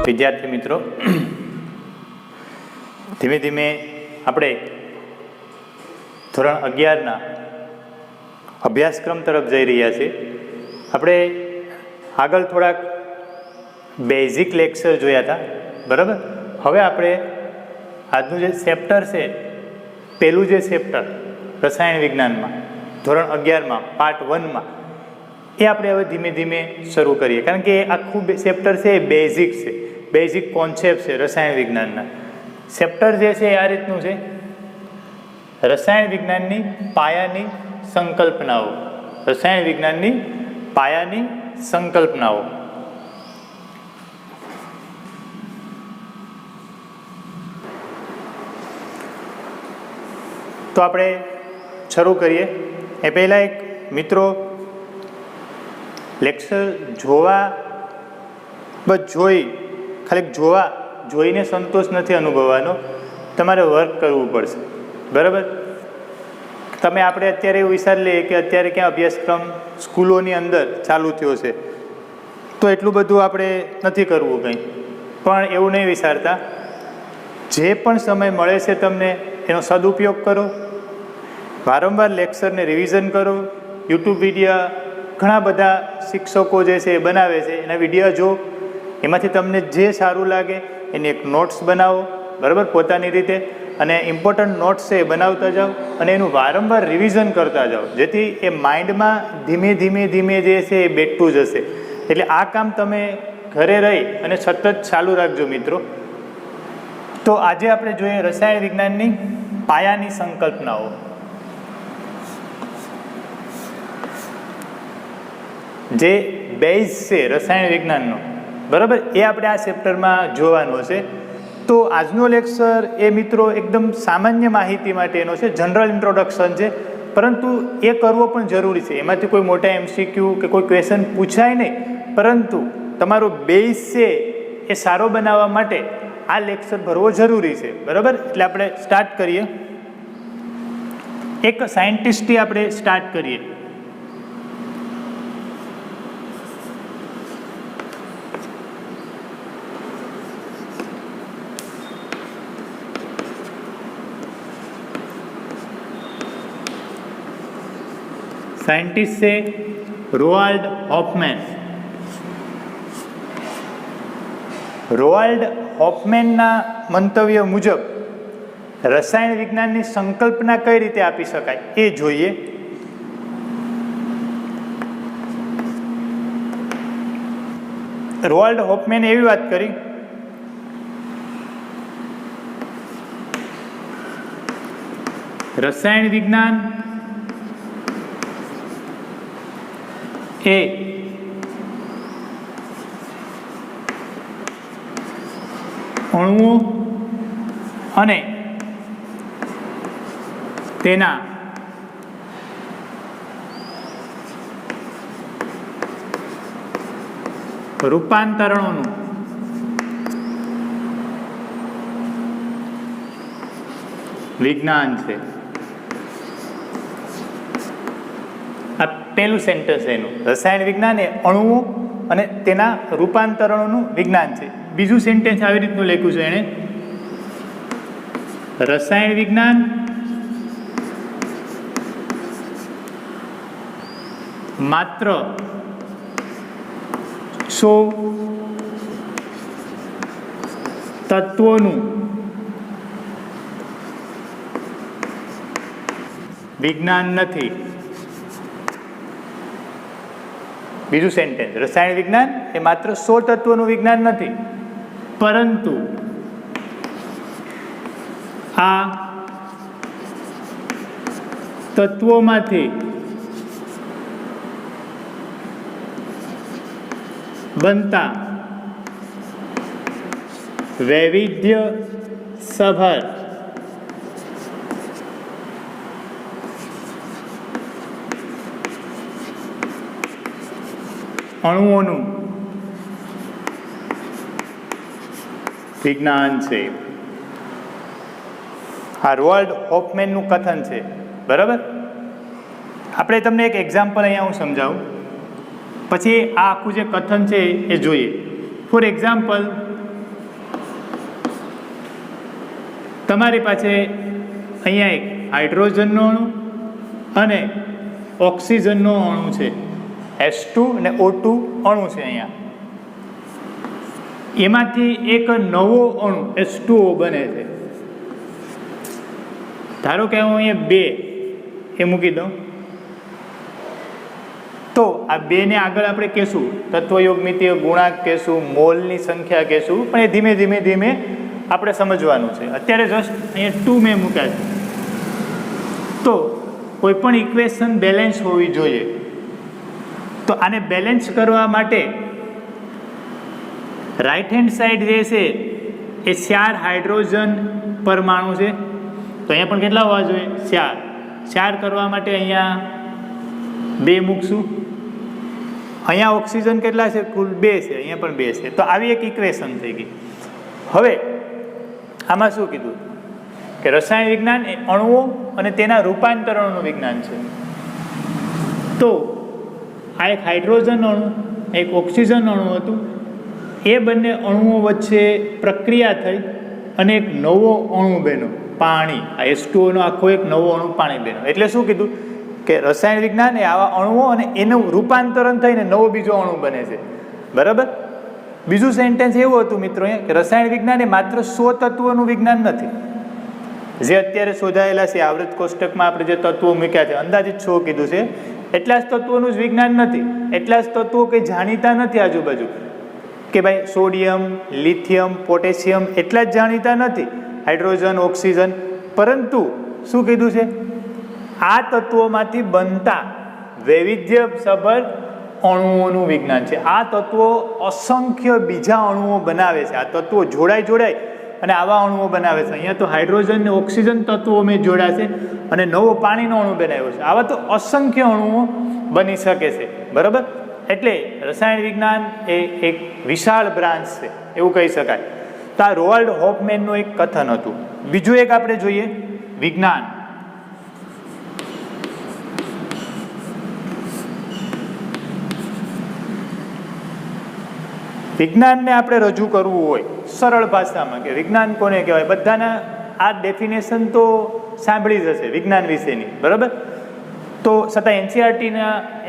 વિદ્યાર્થી મિત્રો, ધીમે ધીમે આપણે ધોરણ 11ના અભ્યાસક્રમ તરફ જઈ રહ્યા છીએ. આપણે આગળ થોડાક બેઝિક લેક્ચર જોયા હતા, બરાબર. હવે આપણે આજનું જે ચેપ્ટર છે, પહેલું જે ચેપ્ટર રસાયણ વિજ્ઞાનમાં ધોરણ 11માં પાર્ટ 1માં, એ આપણે હવે ધીમે ધીમે શરૂ કરીએ. કારણ કે આખું ચેપ્ટર છે એ બેઝિક છે, બેઝિક કોન્સેપ્ટ છે રસાયણ વિજ્ઞાનના. ચેપ્ટર જે છે એ આ રીતનું છે: રસાયણ વિજ્ઞાનની પાયાની સંકલ્પનાઓ. રસાયણ વિજ્ઞાનની પાયાની સંકલ્પનાઓ. તો આપણે શરૂ કરીએ એ પહેલાં એક મિત્રો, લેક્ચર જોવા બસ ખાલી જોઈને સંતોષ નથી અનુભવવાનો, તમારે વર્ક કરવું પડશે, બરાબર. આપણે અત્યારે એવું વિચારી લઈએ કે અત્યારે ક્યાં અભ્યાસક્રમ સ્કૂલોની અંદર ચાલુ થયો છે, તો એટલું બધું આપણે નથી કરવું કંઈ. પણ એવું નહીં વિચારતા, જે પણ સમય મળે છે તમને એનો સદુપયોગ કરો. વારંવાર લેક્ચરને રિવિઝન કરો. યુટ્યુબ વિડીયો ઘણા બધા શિક્ષકો જે છે એ બનાવે છે, એના વિડીયો જો, એમાંથી તમને જે સારું લાગે એની એક નોટ્સ બનાવો, બરાબર, પોતાની રીતે. અને ઇમ્પોર્ટન્ટ નોટ્સ છે એ બનાવતા જાઓ અને એનું વારંવાર રિવિઝન કરતા જાઓ, જેથી એ માઇન્ડમાં ધીમે ધીમે જે છે એ બેઠતું જશે. એટલે આ કામ તમે ઘરે રહી અને સતત ચાલુ રાખજો મિત્રો. તો આજે આપણે જોઈએ રસાયણ વિજ્ઞાનની પાયાની સંકલ્પનાઓ. જે બેઝ છે રસાયણ વિજ્ઞાનનો, બરાબર, એ આપણે આ ચેપ્ટરમાં જોવાનો છે. તો આજનો લેક્ચર એ મિત્રો એકદમ સામાન્ય માહિતી માટેનો છે, જનરલ ઇન્ટ્રોડક્શન છે, પરંતુ એ કરવો પણ જરૂરી છે. એમાંથી કોઈ મોટા MCQ કે કોઈ ક્વેશ્ચન પૂછાય નહીં, પરંતુ તમારો બેઝ છે એ સારો બનાવવા માટે આ લેક્ચર ભરવો જરૂરી છે, બરાબર. એટલે આપણે સ્ટાર્ટ કરીએ. એક સાયન્ટિસ્ટથી આપણે સ્ટાર્ટ કરીએ. साइंटिस्ट से रोआल्ड हॉफमैन. રોઆલ્ડ હોફમેનના મંતવ્ય મુજબ રસાયણ વિજ્ઞાનની સંકલ્પના કઈ રીતે આપી શકાય એ જોઈએ. રોઆલ્ડ હોફમેને એવી વાત કરી: રસાયણ વિજ્ઞાન એ અણુઓ અને તેના રૂપાંતરણોનું વિજ્ઞાન છે. આ પહેલું સેન્ટેન્સ એનું. રસાયણ વિજ્ઞાન એ અણુઓ અને તેના રૂપાંતરણોનું વિજ્ઞાન છે. બીજું સેન્ટેન્સ આવી રીતનું લખ્યું છે એણે: રસાયણ વિજ્ઞાન માત્ર 100 તત્વોનું વિજ્ઞાન નથી. બીજું સેન્ટેન્સ: રસાયણ વિજ્ઞાન એ માત્ર 100 તત્વોનું વિજ્ઞાન નથી, પરંતુ આ તત્વોમાંથી બનતા વૈવિધ્યસભર અણુઓનું વિજ્ઞાન છે. આ રોઆલ્ડ હોફમેનનું કથન છે, બરાબર. આપણે તમને એક એક્ઝામ્પલ અહીંયા હું સમજાવું, પછી આ આખું જે કથન છે એ જોઈએ. ફોર એક્ઝામ્પલ, તમારી પાસે અહીંયા એક હાઇડ્રોજનનો અણુ અને ઓક્સિજનનો અણુ છે, H2 અને O2 અણુ છે. અહીંયા એમાંથી એક નવો અણુ H2O બને છે. ધારો કે હું અહીંયા 2 એ મૂકી દઉં તો આ 2 ને આગળ આપણે કહેશું તત્વયોગમિતીય ગુણાંક કહેશું, મોલની સંખ્યા કહેશું, પણ એ ધીમે ધીમે ધીમે આપણે સમજવાનું છે. અત્યારે જસ્ટ અહીંયા 2 મેં મૂક્યા છે. તો કોઈ પણ ઇક્વેશન બેલેન્સ હોવી જોઈએ. તો આને બેલેન્સ કરવા માટે રાઈટ હેન્ડ સાઈડ જે છે એ 4 હાઇડ્રોજન પરમાણુ છે. તો અહીંયા પણ કેટલા હોવા જોઈએ? 4 કરવા માટે અહીંયા 2 મૂકશું. અહીંયા ઓક્સિજન કેટલા છે? કુલ 2 છે, અહીંયા પણ 2 છે. તો આવી એક ઇક્વેશન થઈ ગઈ. હવે આમાં શું કીધું કે રસાયણ વિજ્ઞાન એ અણુઓ અને તેના રૂપાંતરણનું વિજ્ઞાન છે. તો આ એક હાઇડ્રોજન અણુ, એક ઓક્સિજન અણુ હતું. એ બંને અણુઓ વચ્ચે પ્રક્રિયા થઈ અને એક નવો અણુ બન્યો, પાણી. આ H2O નો આખો એક નવો અણુ પાણી બન્યો. એટલે શું કીધું કે રસાયણ વિજ્ઞાન એ આવા અણુઓ અને એનું રૂપાંતરણ થઈને નવો બીજો અણુ બને છે. બરાબર. બીજું સેન્ટેન્સ એવું હતું મિત્રો કે રસાયણ વિજ્ઞાન એ માત્ર 100 તત્વોનું વિજ્ઞાન નથી. જે અત્યારે શોધાયેલા છે આવૃત કોષ્ટકમાં આપણે જે તત્વો મૂક્યા છે અંદાજિત 100 કીધું છે, એટલા જ તત્વોનું જ વિજ્ઞાન નથી. એટલા જ તત્વો કંઈ જાણીતા નથી આજુબાજુ કે ભાઈ સોડિયમ, લિથિયમ, પોટેશિયમ એટલા જ જાણીતા નથી, હાઇડ્રોજન, ઓક્સિજન. પરંતુ શું કીધું છે? આ તત્વોમાંથી બનતા વૈવિધ્યસભર અણુઓનું વિજ્ઞાન છે. આ તત્વો અસંખ્ય બીજા અણુઓ બનાવે છે. આ તત્વો જોડાય અને આવા અણુઓ બનાવે છે. અહીંયા તો હાઇડ્રોજન ને ઓક્સિજન તત્વો મેં જોડ્યા છે અને નવો પાણીનો અણુ બનાવ્યો છે. આવા તો અસંખ્ય અણુઓ બની શકે છે. બરાબર. એટલે રસાયણ વિજ્ઞાન એ એક વિશાળ બ્રાન્ચ છે એવું કહી શકાય. તો આ રોવાલ્ડ હોફમેનનું એક કથન હતું. બીજું એક આપણે જોઈએ વિજ્ઞાન. વિજ્ઞાનને આપણે રજૂ કરવું હોય સરળ ભાષામાં કે વિજ્ઞાન કોને કહેવાય, બધાના આ ડેફિનેશન તો સાંભળી જ હશે વિજ્ઞાન વિશેની. બરાબર. તો છતાં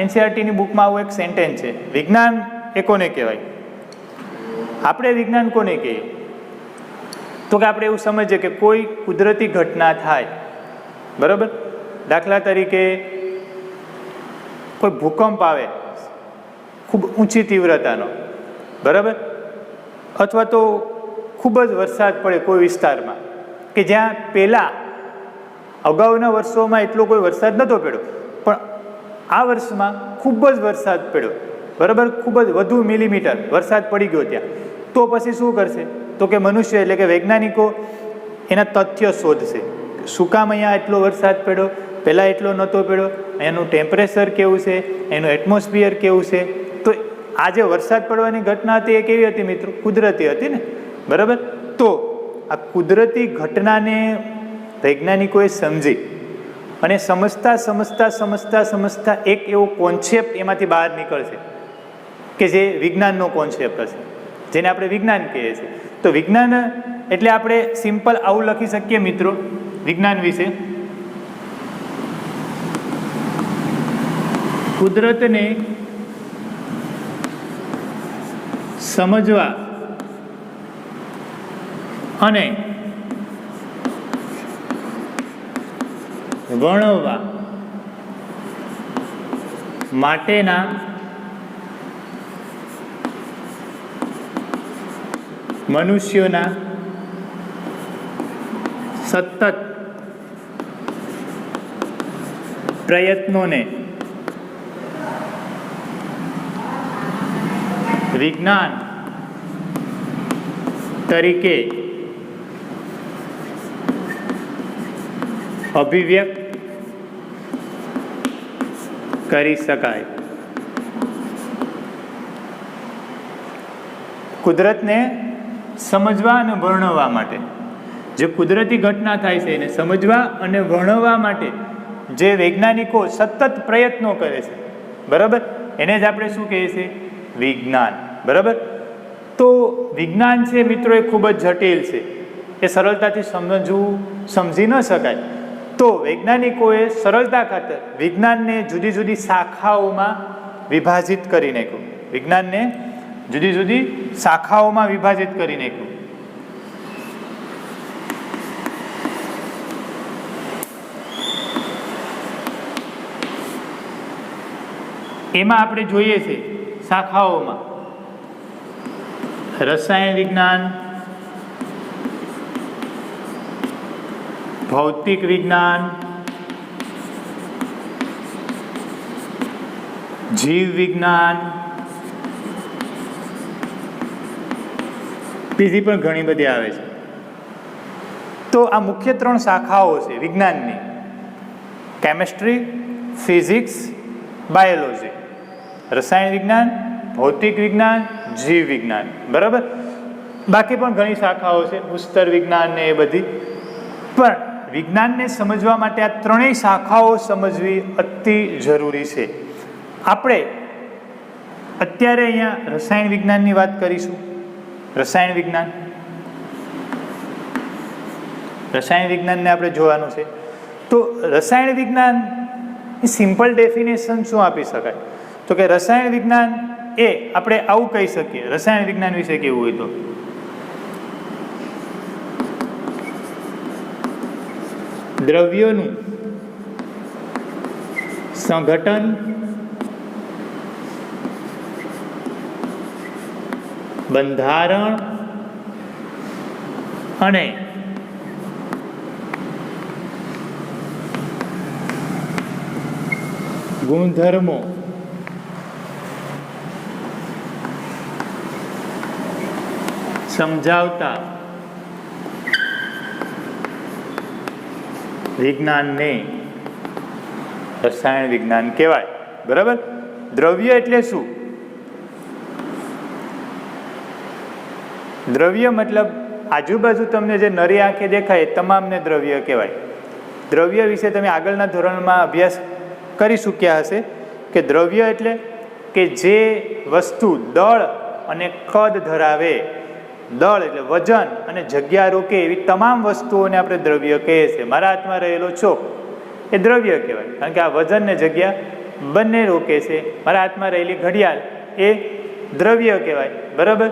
એનસીઆરટીની બુકમાં આવું એક સેન્ટેન્સ છે, વિજ્ઞાન એ કોને કહેવાય. આપણે વિજ્ઞાન કોને કહીએ? તો કે આપણે એવું સમજીએ કે કોઈ કુદરતી ઘટના થાય. બરાબર. દાખલા તરીકે કોઈ ભૂકંપ આવે ખૂબ ઊંચી તીવ્રતાનો, બરાબર, અથવા તો ખૂબ જ વરસાદ પડે કોઈ વિસ્તારમાં કે જ્યાં પહેલાં અગાઉના વર્ષોમાં એટલો કોઈ વરસાદ નહોતો પડ્યો, પણ આ વર્ષમાં ખૂબ જ વરસાદ પડ્યો. બરાબર. ખૂબ જ વધુ મિલીમીટર વરસાદ પડી ગયો ત્યાં. તો પછી શું કરશે? તો કે મનુષ્ય એટલે કે વૈજ્ઞાનિકો એના તથ્ય શોધશે. શું કામ અહીંયા એટલો વરસાદ પડ્યો, પહેલાં એટલો નહોતો પડ્યો, એનું ટેમ્પરેચર કેવું છે, એનું એટમોસ્ફિયર કેવું છે. તો આ જે વરસાદ પડવાની ઘટના હતી એ કેવી હતી મિત્રો? કુદરતી હતી ને. બરાબર. તો આ કુદરતી ઘટનાને વૈજ્ઞાનિકોએ સમજી અને સમજતા એક એવો કોન્સેપ્ટ એમાંથી બહાર નીકળશે કે જે વિજ્ઞાનનો કોન્સેપ્ટ હશે, જેને આપણે વિજ્ઞાન કહીએ છીએ. તો વિજ્ઞાન એટલે આપણે સિમ્પલ આવું લખી શકીએ મિત્રો વિજ્ઞાન વિશે, કુદરતને સમજવા અને વર્ણવવા માટેના મનુષ્યોના સતત પ્રયત્નોને વિજ્ઞાન તરીકે અભિવ્યક્ત કરી શકાય. કુદરતને સમજવા અને વર્ણવવા માટે, જે કુદરતી ઘટના થાય છે એને સમજવા અને વર્ણવવા માટે જે વૈજ્ઞાનિકો સતત પ્રયત્નો કરે છે, બરાબર, એને જ આપણે શું કહીએ છીએ? વિજ્ઞાન. બરાબર. તો વિજ્ઞાન છે મિત્રો એ ખૂબ જ જટિલ છે. એ સરળતાથી સમજી ન શકાય, તો વૈજ્ઞાનિકોએ સરળતા ખાતર વિજ્ઞાનને જુદી જુદી શાખાઓમાં વિભાજિત કરી નાખ્યું. વિજ્ઞાનને જુદી જુદી શાખાઓમાં વિભાજિત કરી નાખ્યું. એમાં આપણે જોઈએ છે શાખાઓમાં રસાયણ વિજ્ઞાન, ભૌતિક વિજ્ઞાન, જીવ વિજ્ઞાન, બીજી પણ ઘણી બધી આવે છે. તો આ મુખ્ય 3 શાખાઓ છે વિજ્ઞાનની: કેમિસ્ટ્રી, ફિઝિક્સ, બાયોલોજી. રસાયણ વિજ્ઞાન, ભૌતિક વિજ્ઞાન, જીવ વિજ્ઞાન. બરાબર. બાકી પણ ઘણી શાખાઓ છે, ભૂસ્તર વિજ્ઞાન ને એ બધી. પણ વિજ્ઞાનને સમજવા માટે આ 3 શાખાઓ સમજવી અતિ જરૂરી છે. આપણે અત્યારે અહીંયા રસાયણ વિજ્ઞાનની વાત કરીશું. રસાયણ વિજ્ઞાનને આપણે જોવાનું છે. તો રસાયણ વિજ્ઞાન એ સિમ્પલ ડેફિનેશન શું આપી શકાય? તો કે રસાયણ વિજ્ઞાન એ આપણે આવું કહી શકીએ, રસાયણ વિજ્ઞાન વિશે કેવું હોય તો દ્રવ્યોનું સંઘટન, બંધારણ અને ગુણધર્મો સમજાવતા વિજ્ઞાનને રસાયણ વિજ્ઞાન કહેવાય. બરાબર. દ્રવ્ય એટલે શું? દ્રવ્ય મતલબ આજુબાજુ તમને જે નરી આંખે દેખાય તમામને દ્રવ્ય કહેવાય. દ્રવ્ય વિશે તમે આગળના ધોરણમાં અભ્યાસ કરી ચૂક્યા હશે કે દ્રવ્ય એટલે કે જે વસ્તુ દળ અને કદ ધરાવે, દળ એટલે વજન અને જગ્યા રોકે એવી તમામ વસ્તુઓને આપણે દ્રવ્ય કહીએ છીએ. મારા હાથમાં રહેલો ચોક એ દ્રવ્ય કહેવાય, કારણ કે આ વજન ને જગ્યા બંને રોકે છે. મારા હાથમાં રહેલી ઘડિયાળ એ દ્રવ્ય કહેવાય. બરાબર.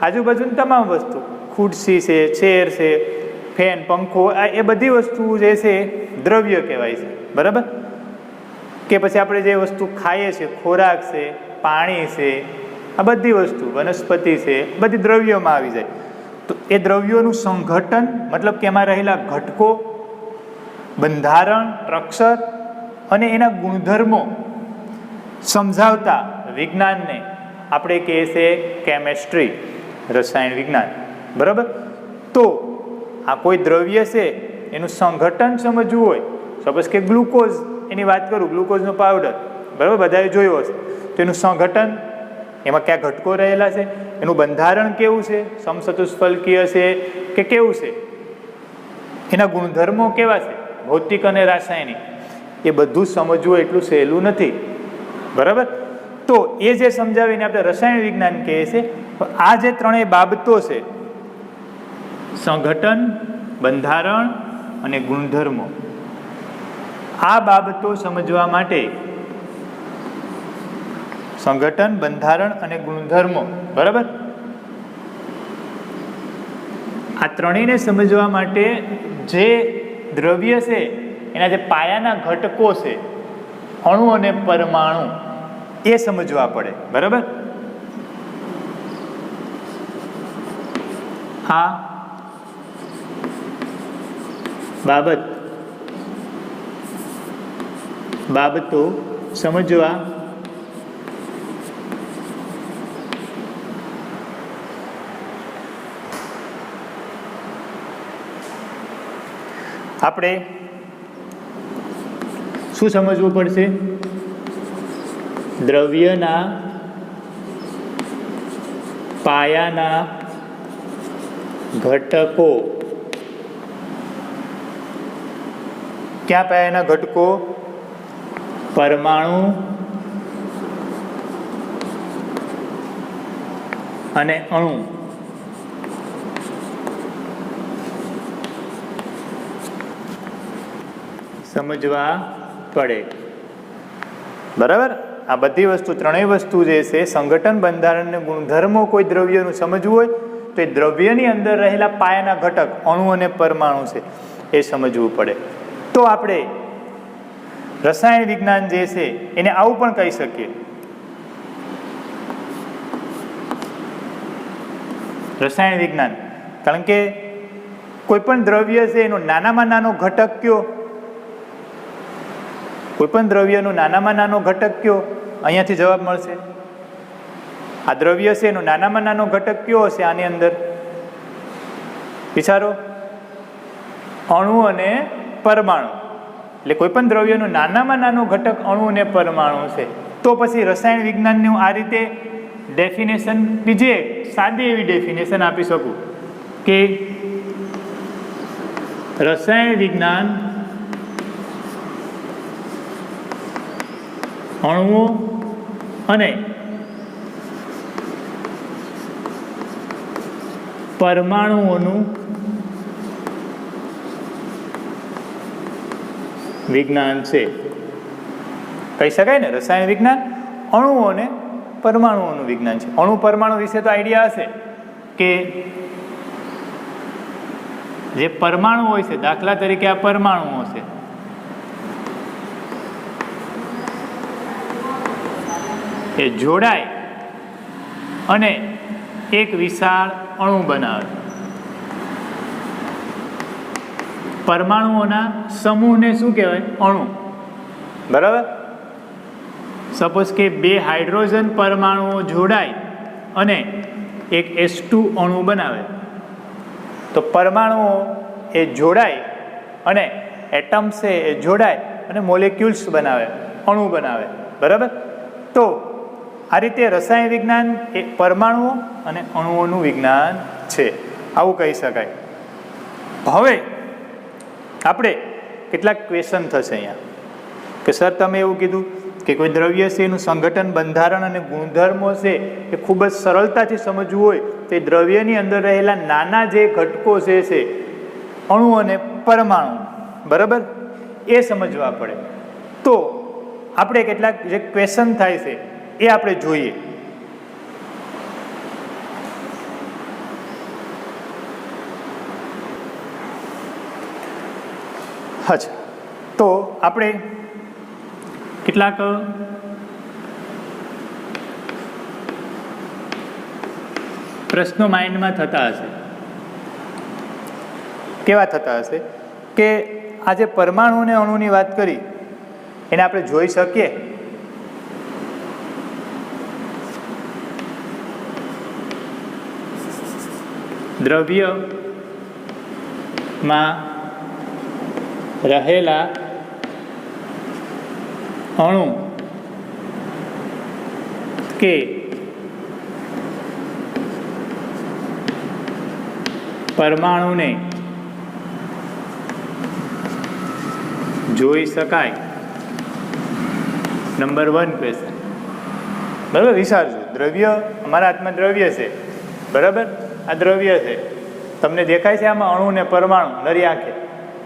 આજુબાજુની તમામ વસ્તુ, ખુરશી છે, ચેર છે, ફેન, પંખો, એ બધી વસ્તુ જે છે દ્રવ્ય કહેવાય છે. બરાબર. કે પછી આપણે જે વસ્તુ ખાઈએ છીએ, ખોરાક છે, પાણી છે, આ બધી વસ્તુ, વનસ્પતિ છે, બધી દ્રવ્યોમાં આવી જાય. તો એ દ્રવ્યોનું સંઘટન મતલબ કે એમાં રહેલા ઘટકો, બંધારણ, સ્ટ્રક્ચર અને એના ગુણધર્મો સમજાવતા વિજ્ઞાનને આપણે કહીએ છીએ કેમેસ્ટ્રી, રસાયણ વિજ્ઞાન. બરાબર. તો આ કોઈ દ્રવ્ય છે એનું સંઘટન સમજવું હોય, સપોઝ કે ગ્લુકોઝ એની વાત કરું, ગ્લુકોઝનો પાવડર, બરાબર, બધાએ જોયો હશે. તો એનું સંઘટન, એમાં કયા ઘટકો રહેલા છે, એનું બંધારણ કેવું છે, સમચતુષ્ફલકીય છે કે કેવું છે, એના ગુણધર્મો કેવા છે, ભૌતિક અને રાસાયણિક, એ બધું સમજવું એટલું સહેલું નથી. બરાબર. તો એ જે સમજાવીને આપણે રસાયણ વિજ્ઞાન કહીએ છીએ. આ જે 3 બાબતો છે, સંઘટન, બંધારણ અને ગુણધર્મો, આ બાબતો સમજવા માટે સંઘટન, બંધારણ અને ગુણધર્મો, બરાબર, આ 3ને સમજવા માટે જે દ્રવ્ય છે એના જે પાયાના ઘટકો છે, અણુ અને પરમાણુ, એ સમજવા પડે. બરાબર. આ બાબતો સમજવા આપણે શું સમજવું પડશે? દ્રવ્યના પાયાના ઘટકો. ક્યાં પાયાના ઘટકો? પરમાણુ અને અણુ. સમજવા પડે. બરાબર. આ બધી વસ્તુ, ત્રણેય વસ્તુ જે છે, સંગઠન, બંધારણ અને ગુણધર્મો કોઈ દ્રવ્યનું સમજવું હોય તો એ દ્રવ્યની અંદર રહેલા પાયાના ઘટક અણુ અને પરમાણુ છે એ સમજવું પડે. તો આપણે રસાયણ વિજ્ઞાન જે છે એને આવું પણ કહી શકીએ. રસાયણ વિજ્ઞાન, કારણ કે કોઈ પણ દ્રવ્ય છે એનો નાનામાં નાનો ઘટક કયો, કોઈ પણ દ્રવ્યનો નાનામાં નાનો ઘટક કયો, અહીંયાથી જવાબ મળશે. આ દ્રવ્ય છે એનો નાનામાં નાનો ઘટક કયો હશે આની અંદર? વિચારો. અણુ અને પરમાણુ. એટલે કોઈ પણ દ્રવ્યનો નાનામાં નાનો ઘટક અણુ અને પરમાણુ છે. તો પછી રસાયણ વિજ્ઞાનનું આ રીતે ડેફિનેશન, બીજી એક સાદી એવી ડેફિનેશન આપી શકું કે રસાયણ વિજ્ઞાન અણુઓ અને પરમાણુઓનું વિજ્ઞાન છે. કહી શકાય ને, રસાયણ વિજ્ઞાન અણુઓ અને પરમાણુઓનું વિજ્ઞાન છે. અણુ પરમાણુ વિશે તો આઈડિયા હશે કે જે પરમાણુ હોય છે, દાખલા તરીકે આ પરમાણુઓ છે, એ જોડાય અને એક વિશાળ અણુ બનાવે. પરમાણુઓના સમૂહને શું કહેવાય? અણુ. બરાબર. સપોઝ કે બે હાઇડ્રોજન પરમાણુઓ જોડાય અને એક H2 અણુ બનાવે, તો પરમાણુઓ એ જોડાય અને એટમ્સ છે એ જોડાય અને મોલેક્યુલ્સ બનાવે, અણુ બનાવે. બરાબર. તો આ રીતે રસાયણ વિજ્ઞાન એ પરમાણુઓ અને અણુઓનું વિજ્ઞાન છે, આવું કહી શકાય. હવે આપણે કેટલાક ક્વેશ્ચન થશે અહીંયા કે સર તમે એવું કીધું કે કોઈ દ્રવ્ય છે એનું સંગઠન, બંધારણ અને ગુણધર્મો છે એ ખૂબ જ સરળતાથી સમજવું હોય તો એ દ્રવ્યની અંદર રહેલા નાના જે ઘટકો છે અણુ અને પરમાણુ, બરાબર, એ સમજવા પડે. તો આપણે કેટલાક જે ક્વેશ્ચન થાય છે એ આપણે જોઈએ. અચ્છા, તો આપણે કેટલાક પ્રશ્નો માઇન્ડમાં થતા હશે. કેવા થતા હશે કે આ જે પરમાણુ અને અણુની વાત કરી એને આપણે જોઈ શકીએ? દ્રવ્યમાં રહેલા અણુ કે પરમાણુને જોઈ શકાય? Number 1 question. બરાબર. વિચારજો. દ્રવ્ય, અમારા હાથમાં દ્રવ્ય છે, બરાબર, આ દ્રવ્ય છે, તમને દેખાય છે આમાં અણુ ને પરમાણુ નરી આંખે?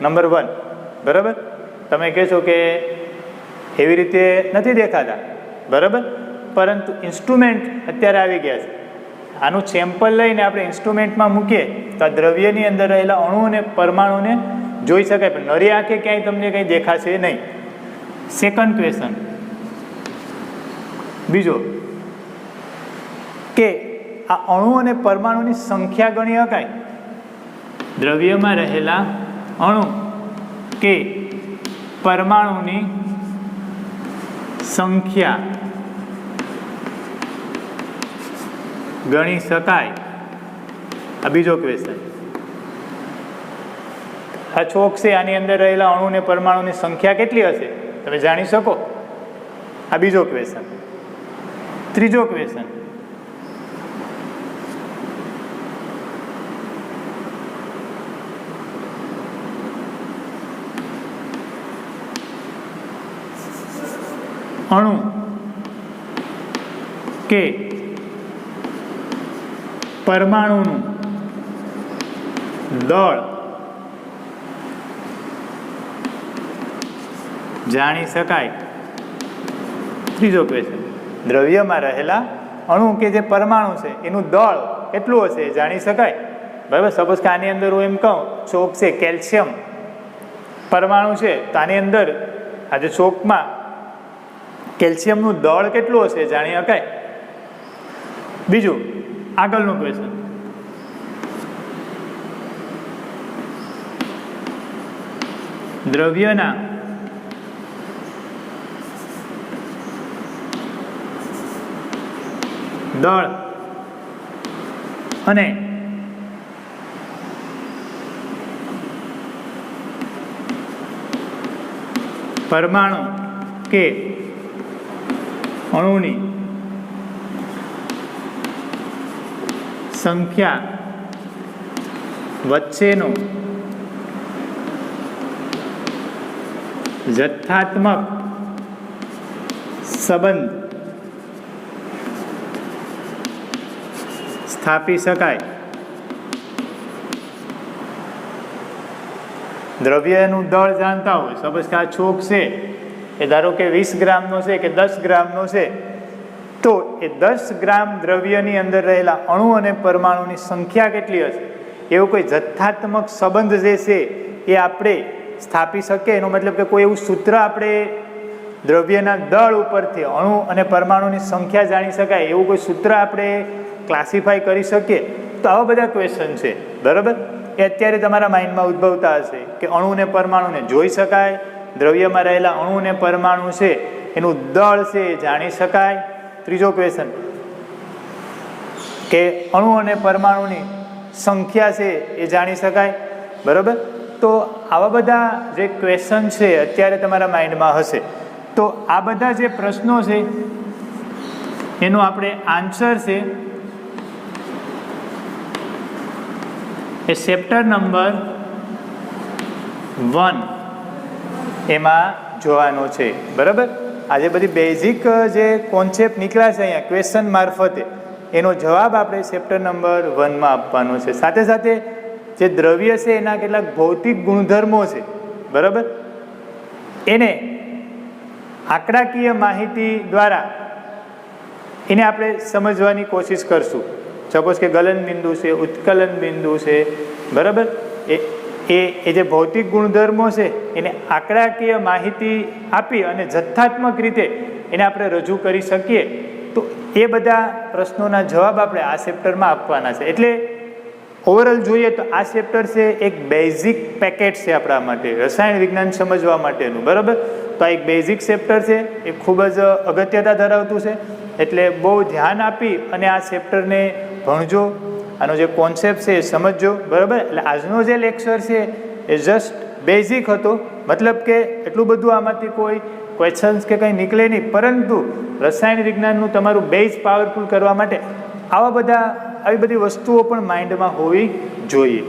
નંબર 1. બરાબર. તમે કહેશો કે એવી રીતે નથી દેખાતા, બરાબર, પરંતુ ઇન્સ્ટ્રુમેન્ટ અત્યારે આવી ગયા છે. આનું સેમ્પલ લઈને આપણે ઇન્સ્ટ્રુમેન્ટમાં મૂકીએ તો આ દ્રવ્યની અંદર રહેલા અણુ અને પરમાણુને જોઈ શકાય, પણ નરી આંખે ક્યાંય તમને કંઈ દેખાશે નહીં. Second question. બીજો કે આ અણુ અને પરમાણુની સંખ્યા ગણી શકાય? દ્રવ્યમાં રહેલા અણુ કે પરમાણુની સંખ્યા ગણી શકાય? આ બીજો ક્વેશ્ચન. આ ચોક છે, આની અંદર રહેલા અણુ અને પરમાણુની સંખ્યા કેટલી હશે તમે જાણી શકો? આ બીજો ક્વેશ્ચન. ત્રીજો ક્વેશ્ચન. અણુ કે પરમાણુનું દળ જાણી શકાય. ત્રીજો ક્વેશ્ચન, દ્રવ્યમાં રહેલા અણુ કે જે પરમાણુ છે એનું દળ કેટલું હશે એ જાણી શકાય. બરાબર. સપોઝ કે આની અંદર હું એમ કહું ચોક છે કેલ્શિયમ પરમાણુ છે, તો આની અંદર આજે ચોકમાં કેલ્શિયમનું દળ કેટલું હશે એ જાણી શકાય. બીજું આગળનું ક્વેશ્ચન, દ્રવ્યના દળ અને પરમાણુ કે અણુની સંખ્યા વચ્ચેનો જથ્થાત્મક સંબંધ સ્થાપી શકાય. દ્રવ્યનું દળ જાણતા હોય, સપોઝ કે આ છોક છે એ ધારો કે 20 ગ્રામનો છે કે 10 ગ્રામનો છે, તો એ 10 ગ્રામ દ્રવ્યની અંદર રહેલા અણુ અને પરમાણુની સંખ્યા કેટલી હશે એવો કોઈ જથ્થાત્મક સંબંધ જે છે એ આપણે સ્થાપી શકીએ. એનો મતલબ કે કોઈ એવું સૂત્ર આપણે દ્રવ્યના દળ ઉપરથી અણુ અને પરમાણુની સંખ્યા જાણી શકાય એવું કોઈ સૂત્ર આપણે ક્લાસિફાઈ કરી શકીએ. તો આવા બધા ક્વેશ્ચન છે. બરાબર. એ અત્યારે તમારા માઇન્ડમાં ઉદ્ભવતા હશે કે અણુ અને પરમાણુને જોઈ શકાય, દ્રવ્યમાં રહેલા અણુ અને પરમાણુ છે એનું દળ છે એ જાણી શકાય. ત્રીજો ક્વેશ્ચન કે અણુ અને પરમાણુની સંખ્યા છે એ જાણી શકાય. બરાબર. તો આવા બધા જે ક્વેશ્ચન છે અત્યારે તમારા માઇન્ડમાં હશે, તો આ બધા જે પ્રશ્નો છે એનો આપણે આન્સર છે એ ચેપ્ટર નંબર 1 એમાં જોવાનો છે. બરાબર. આજે બધી બેઝિક જે કોન્સેપ્ટ નીકળ્યા છે અહીંયા ક્વેશ્ચન મારફતે એનો જવાબ આપણે ચેપ્ટર નંબર 1માં આપવાનો છે. સાથે સાથે જે દ્રવ્ય છે એના કેટલાક ભૌતિક ગુણધર્મો છે. બરાબર. એને આંકડાકીય માહિતી દ્વારા એને આપણે સમજવાની કોશિશ કરશું. સપોઝ કે ગલન બિંદુ છે, ઉત્કલન બિંદુ છે. બરાબર. એ જે ભૌતિક ગુણધર્મો છે એને આંકડાકીય માહિતી આપી અને જથ્થાત્મક રીતે એને આપણે રજૂ કરી શકીએ. તો એ બધા પ્રશ્નોના જવાબ આપણે આ ચેપ્ટરમાં આપવાના છે. એટલે ઓવરઓલ જોઈએ તો આ ચેપ્ટર છે એક બેઝિક પેકેટ છે આપણા માટે, રસાયણ વિજ્ઞાન સમજવા માટેનું. બરાબર. તો આ એક બેઝિક ચેપ્ટર છે, એ ખૂબ જ અગત્યતા ધરાવતું છે. એટલે બહુ ધ્યાન આપી અને આ ચેપ્ટરને ભણજો, આનો જે કોન્સેપ્ટ છે એ સમજજો. બરાબર. એટલે આજનો જે લેક્ચર છે એ જસ્ટ બેઝિક હતો, મતલબ કે એટલું બધું આમાંથી કોઈ ક્વેશ્ચન્સ કે કંઈ નીકળે નહીં, પરંતુ રસાયણ વિજ્ઞાનનું તમારું બેઝ પાવરફુલ કરવા માટે આવી બધી વસ્તુઓ પણ માઇન્ડમાં હોવી જોઈએ.